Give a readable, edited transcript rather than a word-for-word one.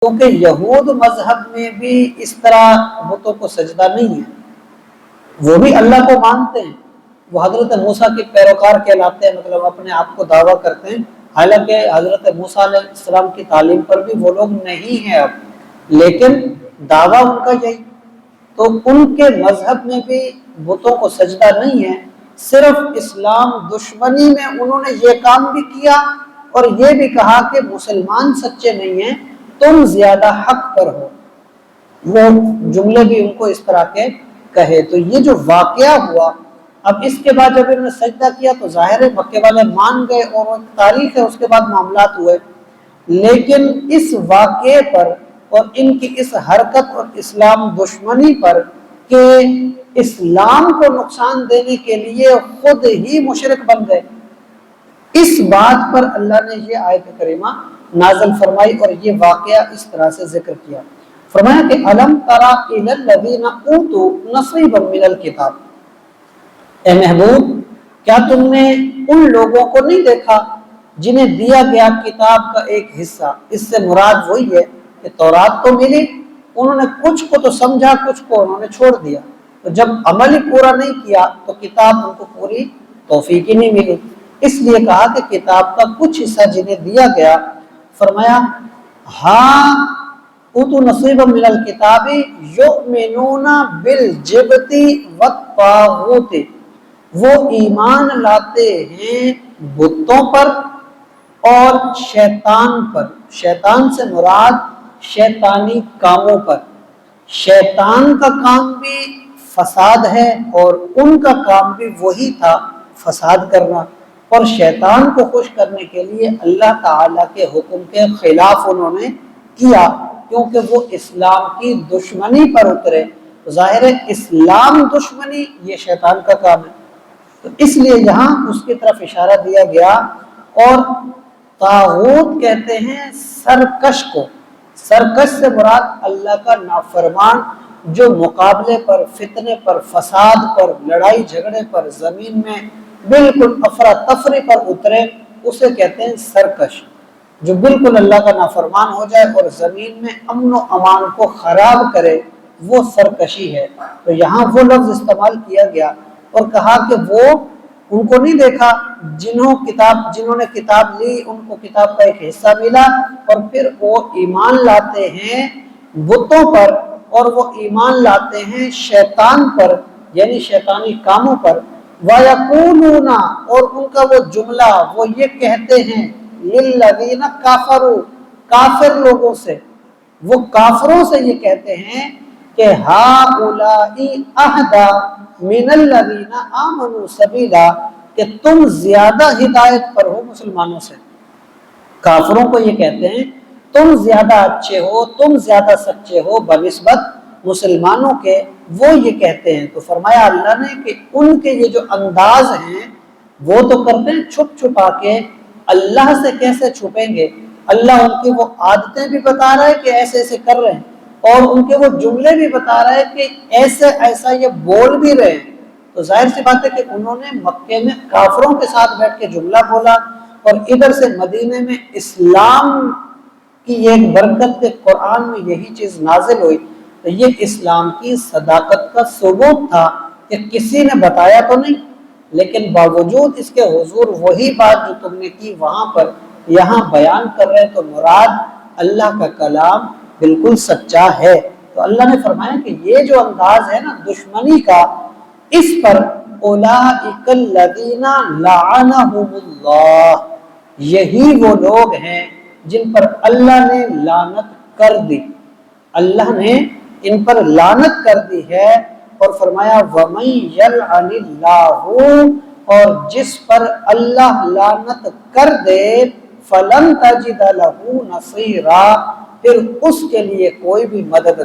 کیونکہ یہود مذہب میں بھی اس طرح بتوں کو سجدہ نہیں ہے، وہ بھی اللہ کو مانتے ہیں، وہ حضرت موسیٰ کے پیروکار کہلاتے ہیں، مطلب اپنے آپ کو دعویٰ کرتے ہیں، حالانکہ حضرت موسیٰ علیہ السلام کی تعلیم پر بھی وہ لوگ نہیں ہیں اب، لیکن دعویٰ ان کا یہی۔ تو ان کے مذہب میں بھی بتوں کو سجدہ نہیں ہے، صرف اسلام دشمنی میں انہوں نے یہ کام بھی کیا اور یہ بھی کہا کہ مسلمان سچے نہیں ہیں، تم زیادہ حق پر ہو، وہ جملے بھی ان کو اس طرح کے کہے۔ تو یہ جو واقعہ ہوا، اب اس کے بعد جب انہوں نے سجدہ کیا تو ظاہر ہے مکے والے مان گئے، اور وہ تاریخ ہے، اس کے بعد معاملات ہوئے، لیکن اس واقعے پر اور ان کی اس حرکت اور اسلام دشمنی پر کہ اسلام کو نقصان دینے کے لیے خود ہی مشرک بن گئے، اس بات پر اللہ نے یہ آیت کریمہ نازل فرمائی اور یہ واقعہ اس طرح سے ذکر کیا۔ فرمایا کہ الم تری الی الذین اوتوا نصیبا من الکتاب، اے محبوب کیا تم نے ان لوگوں کو نہیں دیکھا جنہیں دیا گیا کتاب کا ایک حصہ؟ اس سے مراد وہی ہے کہ تورات تو ملی، انہوں نے کچھ کو تو سمجھا، کچھ کو انہوں نے چھوڑ دیا، تو جب عمل ہی پورا نہیں کیا تو کتاب ان کو پوری توفیق ہی نہیں ملی، اس لیے کہا کہ کتاب کا کچھ حصہ جنہیں دیا گیا، فرمایا ہاں اوتوا نصیبا من الکتاب یؤمنون بالجبت والطاغوت، وہ ایمان لاتے ہیں بتوں پر اور شیطان پر۔ شیطان سے مراد شیطانی کاموں پر، شیطان کا کام بھی فساد ہے اور ان کا کام بھی وہی تھا، فساد کرنا، اور شیطان کو خوش کرنے کے لیے اللہ تعالیٰ کے حکم کے خلاف انہوں نے کیا، کیونکہ وہ اسلام کی دشمنی پر اترے، ظاہر ہے اسلام دشمنی یہ شیطان کا کام ہے، تو اس لیے یہاں اس کی طرف اشارہ دیا گیا۔ اور طاغوت کہتے ہیں سرکش کو، سرکش سے مراد اللہ کا نافرمان جو مقابلے پر، فتنے پر، فساد پر، لڑائی جھگڑے پر، زمین میں بالکل افراتفری پر اترے، اسے کہتے ہیں سرکش، جو بالکل اللہ کا نافرمان ہو جائے اور زمین میں امن و امان کو خراب کرے، وہ سرکشی ہے۔ تو یہاں وہ لفظ استعمال کیا گیا اور کہا کہ وہ ان کو نہیں دیکھا جنہوں نے کتاب لی، ان کو کتاب کا ایک حصہ ملا اور پھر وہ ایمان لاتے ہیں بتوں پر اور وہ ایمان لاتے ہیں شیطان پر، یعنی شیطانی کاموں پر، وَيَقُولُونَ، اور ان کا وہ جملہ وہ یہ کہتے ہیں لِلَّذِينَ كَفَرُوا، کافر لوگوں سے، وہ کافروں سے یہ کہتے ہیں کہ هَؤُلَاءِ أَهْدَىٰ مِنَ الَّذِينَ آمَنُوا سَبِيلًا، کہ تم زیادہ ہدایت پر ہو مسلمانوں سے۔ کافروں کو یہ کہتے ہیں تم زیادہ اچھے ہو، تم زیادہ سچے ہو بنسبت مسلمانوں کے، وہ یہ کہتے ہیں۔ تو فرمایا اللہ نے کہ ان کے یہ جو انداز ہیں وہ تو کرتے ہیں چھپ چھپا کے، اللہ سے کیسے چھپیں گے؟ اللہ ان کی وہ عادتیں بھی بتا رہا ہے کہ ایسے ایسے کر رہے ہیں، اور ان کے وہ جملے بھی بتا رہا ہے کہ ایسے ایسا یہ بول بھی رہے ہیں۔ تو ظاہر سی بات ہے کہ انہوں نے مکے میں کافروں کے ساتھ بیٹھ کے جملہ بولا، اور ادھر سے مدینے میں اسلام کی ایک برکت کے قرآن میں یہی چیز نازل ہوئی، تو یہ اسلام کی صداقت کا ثبوت تھا کہ کسی نے بتایا تو نہیں، لیکن باوجود اس کے حضور وہی بات جو تم نے کی وہاں پر یہاں بیان کر رہے، تو مراد اللہ کا کلام بالکل سچا ہے۔ تو اللہ نے فرمایا کہ یہ جو انداز ہے نا دشمنی کا، اس پر اولئک الذین لعنہم اللہ، یہی وہ لوگ ہیں جن پر اللہ نے لعنت کر دی، اللہ نے ان پر لعنت کر دی ہے، اور فرمایا وَمَن يَلْعَنِ اللَّهُ، اور جس پر اللہ لعنت کر دے فَلَن تَجِدَ لَهُ نَصِيرًا، پھر اس کے لیے کوئی بھی مدد